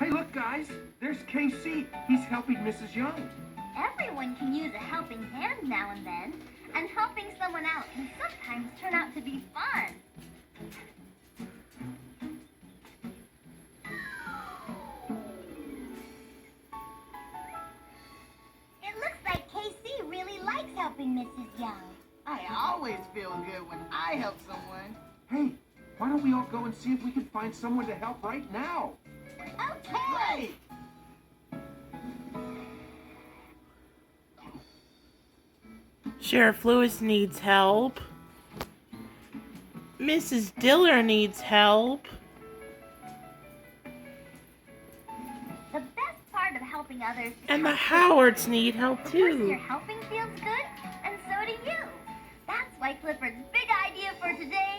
Hey, look, guys. There's KC. He's helping Mrs. Young. Everyone can use a helping hand now and then, and helping someone out can sometimes turn out to be fun. It looks like KC really likes helping Mrs. Young. I always feel good when I help someone. Hey, why don't we all go and see if we can find someone to help right now? Okay! Great! Sheriff Lewis needs help. Mrs. Diller needs help. The best part of helping others is And the how Howards need help the person you're too. helping feels good, and so do you. That's why Clifford's big idea for today